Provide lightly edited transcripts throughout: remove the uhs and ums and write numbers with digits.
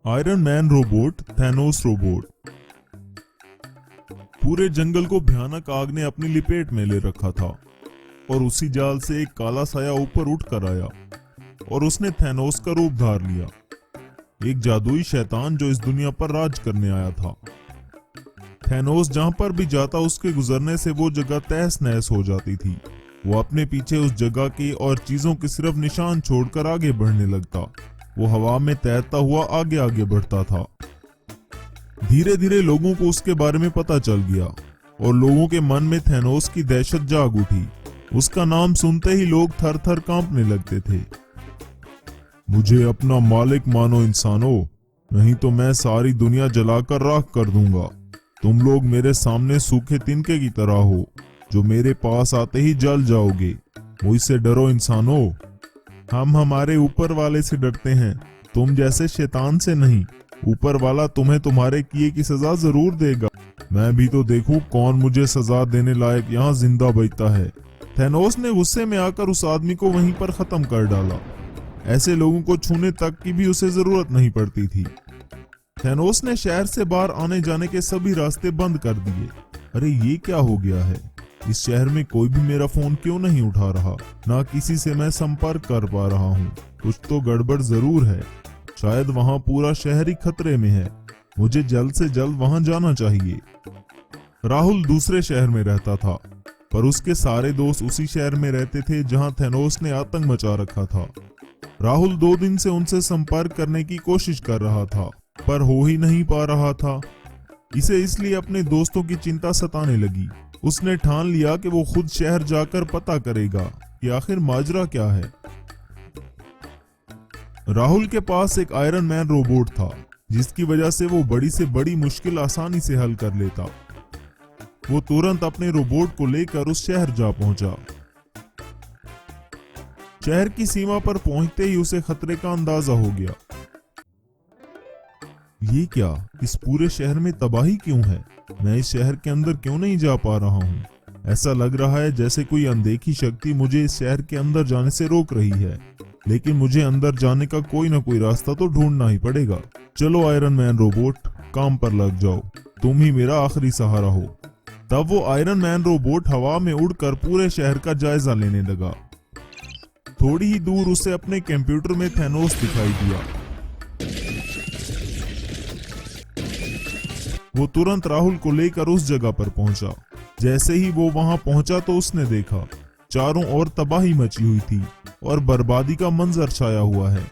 Iron man robot, Thanos robot. पूरे जंगल को भयानक आग ने अपनी लिपेट में ले रखा था और उसी जाल से एक काला साया ऊपर उठ कर आया और उसने थैनोस का रूप धार लिया, एक जादुई शैतान जो इस दुनिया पर राज करने आया था। थैनोस जहां पर भी जाता उसके गुजरने से वो जगह तहस नहस हो जाती थी। वो अपने पीछे उस जगह के और चीजों के सिर्फ निशान छोड़कर आगे बढ़ने लगता। वो हवा में तैरता हुआ आगे आगे बढ़ता था। धीरे धीरे लोगों को उसके बारे में पता चल गया और लोगों के मन में थैनोस की दहशत जाग उठी। उसका नाम सुनते ही लोग थर थर कांपने लगते थे। मुझे अपना मालिक मानो इंसानों, नहीं तो मैं सारी दुनिया जलाकर राख कर दूंगा। तुम लोग मेरे सामने सूखे तिनके की तरह हो जो मेरे पास आते ही जल जाओगे। मुझसे डरो इंसानों, हम हमारे ऊपर वाले से डरते हैं, तुम जैसे शैतान से नहीं। ऊपर वाला तुम्हें तुम्हारे किए की सजा जरूर देगा। मैं भी तो देखूं कौन मुझे सजा देने लायक यहाँ जिंदा बचता है। थैनोस ने गुस्से में आकर उस आदमी को वहीं पर खत्म कर डाला। ऐसे लोगों को छूने तक की भी उसे जरूरत नहीं पड़ती थी। थैनोस ने शहर से बाहर आने जाने के सभी रास्ते बंद कर दिए। अरे ये क्या हो गया है? इस शहर में कोई भी मेरा फोन क्यों नहीं उठा रहा? ना किसी से मैं संपर्क कर पा रहा हूँ। कुछ तो गड़बड़ जरूर है। शायद वहाँ पूरा शहर ही खतरे में है। मुझे जल्द से जल्द वहाँ जाना चाहिए। राहुल दूसरे शहर में रहता था, पर उसके सारे दोस्त उसी शहर में रहते थे जहाँ थैनोस ने आतंक मचा रखा था। राहुल 2 दिन से उनसे संपर्क करने की कोशिश कर रहा था, पर हो ही नहीं पा रहा था। इसे इसलिए अपने दोस्तों की चिंता सताने लगी। उसने ठान लिया कि वो खुद शहर जाकर पता करेगा कि आखिर माजरा क्या है। राहुल के पास एक आयरन मैन रोबोट था, जिसकी वजह से वो बड़ी से बड़ी मुश्किल आसानी से हल कर लेता। वो तुरंत अपने रोबोट को लेकर उस शहर जा पहुंचा। शहर की सीमा पर पहुंचते ही उसे खतरे का अंदाजा हो गया। ये क्या? इस पूरे शहर में तबाही क्यों है? मैं इस शहर के अंदर क्यों नहीं जा पा रहा हूँ? ऐसा लग रहा है जैसे कोई अनदेखी शक्ति मुझे इस शहर के अंदर जाने से रोक रही है। लेकिन मुझे अंदर जाने का कोई ना कोई रास्ता तो ढूंढना ही पड़ेगा। चलो आयरन मैन रोबोट, काम पर लग जाओ। तुम ही मेरा आखिरी सहारा हो। तब वो आयरन मैन रोबोट हवा में उड़कर पूरे शहर का जायजा लेने लगा। थोड़ी ही दूर उसे अपने कंप्यूटर में थैनोस दिखाई दिया। वो तुरंत राहुल को लेकर उस जगह पर पहुंचा। जैसे ही वो वहां पहुंचा तो उसने देखा चारों ओर तबाही मची हुई थी और बर्बादी का मंजर छाया हुआ है।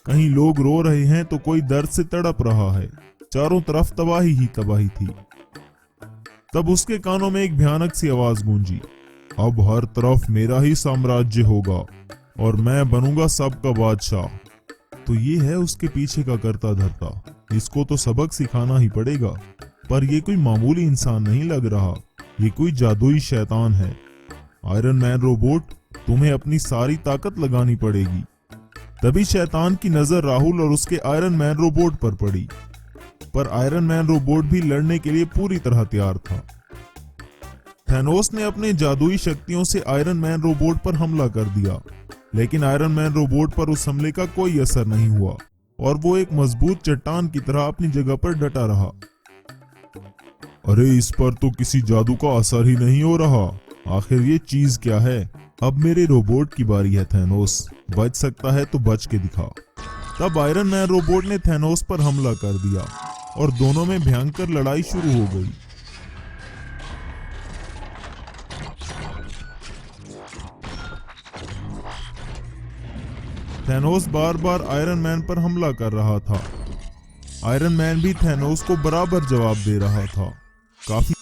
कहीं लोग रो रहे हैं तो कोई दर्द से तड़प रहा है। चारों तरफ तबाही ही तबाही थी। तब उसके कानों में एक भयानक सी आवाज गूंजी, अब हर तरफ मेरा ही साम्राज्य होगा और मैं बनूंगा सबका बादशाह। तो ये है उसके पीछे का करता धरता। इसको तो सबक सिखाना ही पड़ेगा। पर ये कोई मामूली इंसान नहीं लग रहा, ये कोई जादुई शैतान है। आयरन मैन रोबोट, तुम्हें अपनी सारी ताकत लगानी पड़ेगी। तभी शैतान की नजर राहुल और उसके आयरन मैन रोबोट पर पड़ी। पर आयरन मैन रोबोट भी लड़ने के लिए पूरी तरह तैयार था। थैनोस ने अपने जादुई शक्तियों से आयरन मैन रोबोट पर हमला कर दिया, लेकिन आयरन मैन रोबोट पर उस हमले का कोई असर नहीं हुआ और वो एक मजबूत चट्टान की तरह अपनी जगह पर डटा रहा। अरे इस पर तो किसी जादू का असर ही नहीं हो रहा। आखिर ये चीज क्या है? अब मेरे रोबोट की बारी है थैनोस, बच सकता है तो बच के दिखा। तब आयरन मैन रोबोट ने थैनोस पर हमला कर दिया और दोनों में भयंकर लड़ाई शुरू हो गई। थैनोस बार बार आयरन मैन पर हमला कर रहा था। आयरन मैन भी थैनोस को बराबर जवाब दे रहा था। काफी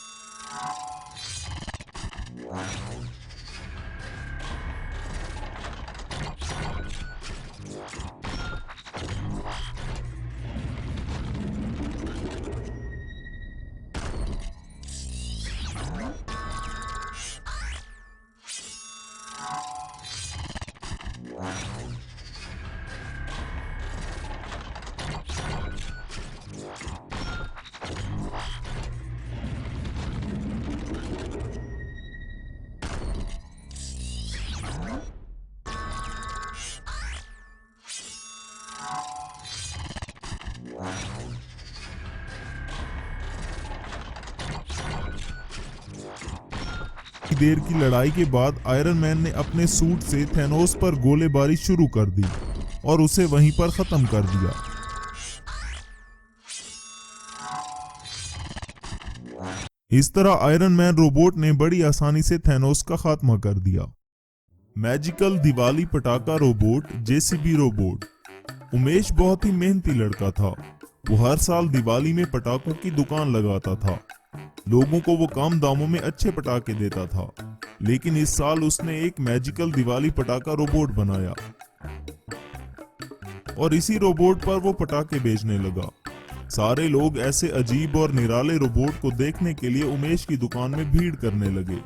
देर की लड़ाई के बाद आयरन मैन ने अपने सूट से थैनोस पर गोलीबारी शुरू कर दी और उसे वहीं पर खत्म कर दिया। इस तरह आयरन मैन रोबोट ने बड़ी आसानी से थैनोस का खात्मा कर दिया। मैजिकल दिवाली पटाखा रोबोट जेसीबी रोबोट। उमेश बहुत ही मेहनती लड़का था। वो हर साल दिवाली में पटाखों की दुकान लगाता था। लोगों को वो कम दामों में अच्छे पटाखे देता था। लेकिन इस साल उसने एक मैजिकल दिवाली पटाखा रोबोट बनाया और इसी रोबोट पर वो पटाखे बेचने लगा। सारे लोग ऐसे अजीब और निराले रोबोट को देखने के लिए उमेश की दुकान में भीड़ करने लगे।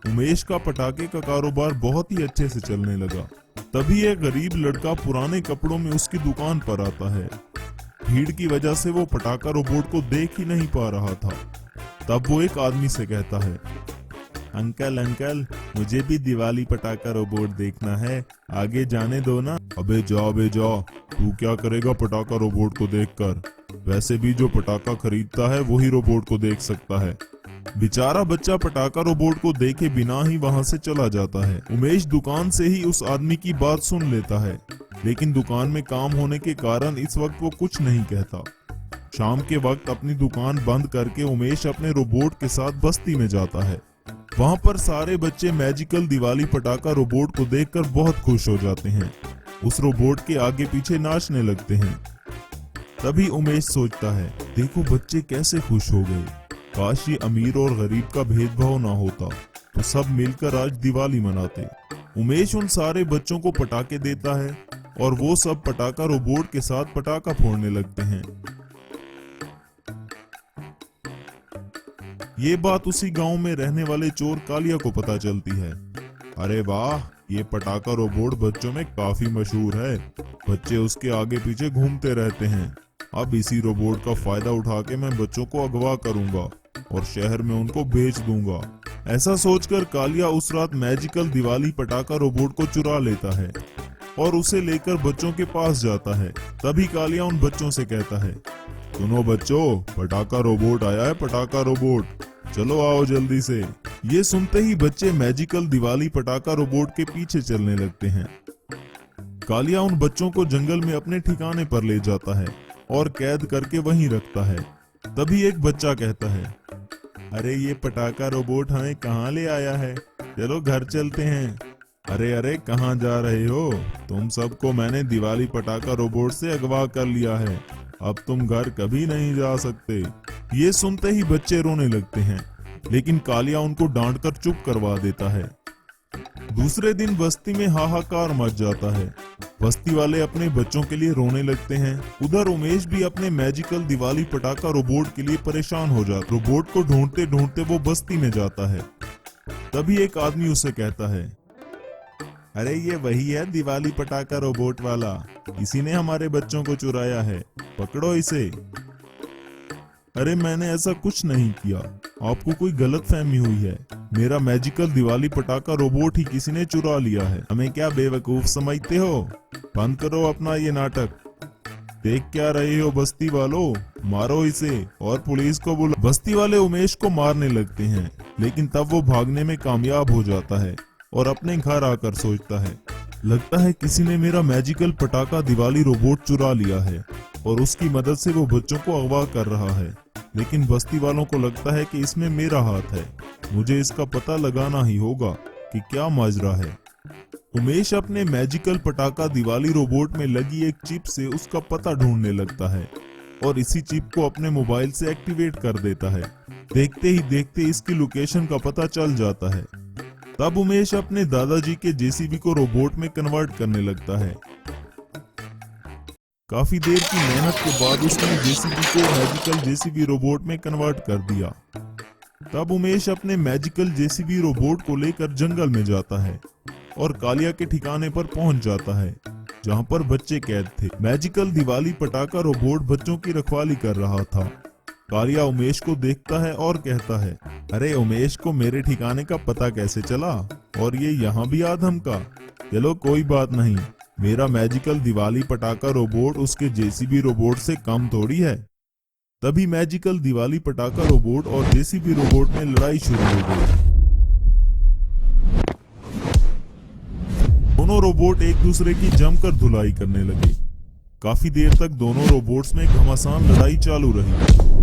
उमेश का पटाखे का कारोबार बहुत ही अच्छे से चलने लगा। तभी एक गरीब लड़का पुराने कपड़ों में उसकी दुकान पर आता है। भीड़ की वजह से वो पटाखा रोबोट को देख ही नहीं पा रहा था। तब वो एक आदमी से कहता है, अंकल अंकल, मुझे भी दिवाली पटाखा रोबोट देखना है, आगे जाने दो ना। अबे जा, तू क्या करेगा पटाखा रोबोट को देखकर? वैसे भी जो पटाखा खरीदता है वही रोबोट को देख सकता है। बेचारा बच्चा पटाखा रोबोट को देखे बिना ही वहां से चला जाता है। उमेश दुकान से ही उस आदमी की बात सुन लेता है, लेकिन दुकान में काम होने के कारण इस वक्त वो कुछ नहीं कहता। शाम के वक्त अपनी दुकान बंद करके उमेश अपने रोबोट के साथ बस्ती में जाता है। वहां पर सारे बच्चे मैजिकल दिवाली पटाखा रोबोट को देखकर बहुत खुश हो जाते हैं। उस रोबोट के आगे पीछे नाचने लगते हैं। तभी उमेश सोचता है, देखो बच्चे कैसे खुश हो गए। काश ये अमीर और गरीब का भेदभाव ना होता तो सब मिलकर आज दिवाली मनाते। उमेश उन सारे बच्चों को पटाखे देता है और वो सब पटाखा रोबोट के साथ पटाखा फोड़ने लगते हैं। ये बात उसी गांव में रहने वाले चोर कालिया को पता चलती है। अरे वाह, ये पटाखा रोबोट बच्चों में काफी मशहूर है। बच्चे उसके आगे पीछे घूमते रहते हैं। अब इसी रोबोट का फायदा उठा के मैं बच्चों को अगवा करूंगा और शहर में उनको बेच दूंगा। ऐसा सोचकर कालिया उस रात मैजिकल दिवाली पटाखा रोबोट को चुरा लेता है और उसे लेकर बच्चों के पास जाता है। तभी कालिया उन बच्चों से कहता है, सुनो बच्चों, पटाखा रोबोट आया है, पटाखा रोबोट, चलो आओ जल्दी से। ये सुनते ही बच्चे मैजिकल दिवाली पटाखा रोबोट के पीछे चलने लगते हैं। कालिया उन बच्चों को जंगल में अपने ठिकाने पर ले जाता है और कैद करके वहीं रखता है। तभी एक बच्चा कहता है, अरे ये पटाखा रोबोट हमें कहाँ ले आया है, चलो घर चलते हैं। अरे अरे, कहाँ जा रहे हो? तुम सबको मैंने दिवाली पटाखा रोबोट से अगवा कर लिया है, अब तुम घर कभी नहीं जा सकते। ये सुनते ही बच्चे रोने लगते हैं, लेकिन कालिया उनको डांटकर चुप करवा देता है। दूसरे दिन बस्ती में हाहाकार मच जाता है। बस्ती वाले अपने बच्चों के लिए रोने लगते हैं। उधर उमेश भी अपने मैजिकल दिवाली पटाखा रोबोट के लिए परेशान हो जाता। रोबोट को ढूंढते ढूंढते वो बस्ती में जाता है। तभी एक आदमी उसे कहता है, अरे ये वही है दिवाली पटाखा रोबोट वाला, इसी ने हमारे बच्चों को चुराया है, पकड़ो इसे। अरे मैंने ऐसा कुछ नहीं किया, आपको कोई गलतफहमी हुई है। मेरा मैजिकल दिवाली पटाखा रोबोट ही किसी ने चुरा लिया है। हमें क्या बेवकूफ समझते हो? बंद करो अपना ये नाटक। देख क्या रहे हो बस्ती वालों, मारो इसे और पुलिस को बुला। बस्ती वाले उमेश को मारने लगते हैं, लेकिन तब वो भागने में कामयाब हो जाता है और अपने घर आकर सोचता है, लगता है किसी ने मेरा मैजिकल पटाखा दिवाली रोबोट चुरा लिया है और उसकी मदद से वो बच्चों को अगवा कर रहा है। लेकिन बस्ती वालों को लगता है कि इसमें मेरा हाथ है, मुझे इसका पता लगाना ही होगा कि क्या माजरा है। उमेश अपने मैजिकल पटाखा दिवाली रोबोट में लगी एक चिप से उसका पता ढूंढने लगता है और इसी चिप को अपने मोबाइल से एक्टिवेट कर देता है। देखते ही देखते इसकी लोकेशन का पता चल जाता है। तब उमेश अपने दादाजी के जेसीबी को रोबोट में कन्वर्ट करने लगता है। काफी देर की मेहनत के बाद उसने जेसीबी को मैजिकल जेसीबी रोबोट में कन्वर्ट कर दिया। तब उमेश अपने मैजिकल जेसीबी रोबोट को लेकर जंगल में जाता है और कालिया के ठिकाने पर पहुंच जाता है, जहां पर बच्चे कैद थे। मैजिकल दिवाली पटाखा रोबोट बच्चों की रखवाली कर रहा था। कालिया उमेश को देखता है और कहता है, अरे उमेश को मेरे ठिकाने का पता कैसे चला और ये यहाँ भी आधम का? चलो कोई बात नहीं, मेरा मैजिकल दिवाली पटाखा रोबोट उसके जेसीबी रोबोट से कम थोड़ी है। तभी मैजिकल दिवाली पटाखा रोबोट और जेसीबी रोबोट में लड़ाई शुरू हो गई। दोनों रोबोट एक दूसरे की जमकर धुलाई करने लगे। काफी देर तक दोनों रोबोट्स में घमासान लड़ाई चालू रही।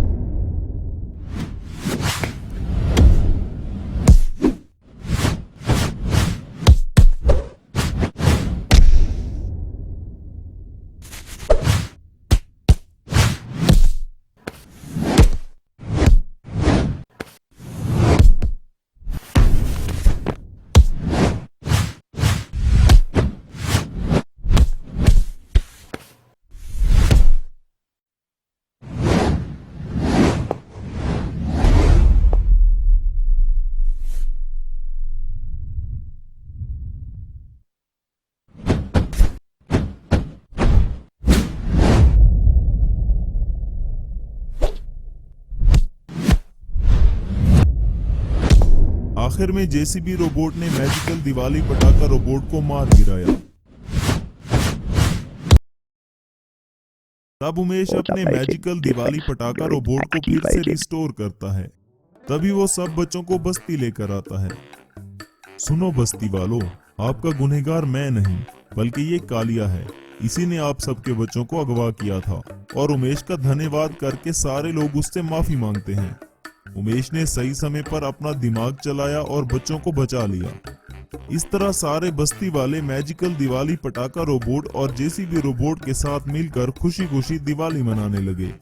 आखिर में जेसीबी रोबोट ने मैजिकल दिवाली पटाखा रोबोट को मार गिराया। तब उमेश अपने मैजिकल दिवाली पटाखा रोबोट को फिर से रिस्टोर करता है। तभी वो सब बच्चों को बस्ती लेकर आता है। सुनो बस्ती वालों, आपका गुनहगार मैं नहीं बल्कि ये कालिया है। इसी ने आप सबके बच्चों को अगवा किया था। और उमेश का धन्यवाद करके सारे लोग उससे माफी मांगते हैं। उमेश ने सही समय पर अपना दिमाग चलाया और बच्चों को बचा लिया। इस तरह सारे बस्ती वाले मैजिकल दिवाली पटाखा रोबोट और जेसीबी रोबोट के साथ मिलकर खुशी खुशी दिवाली मनाने लगे।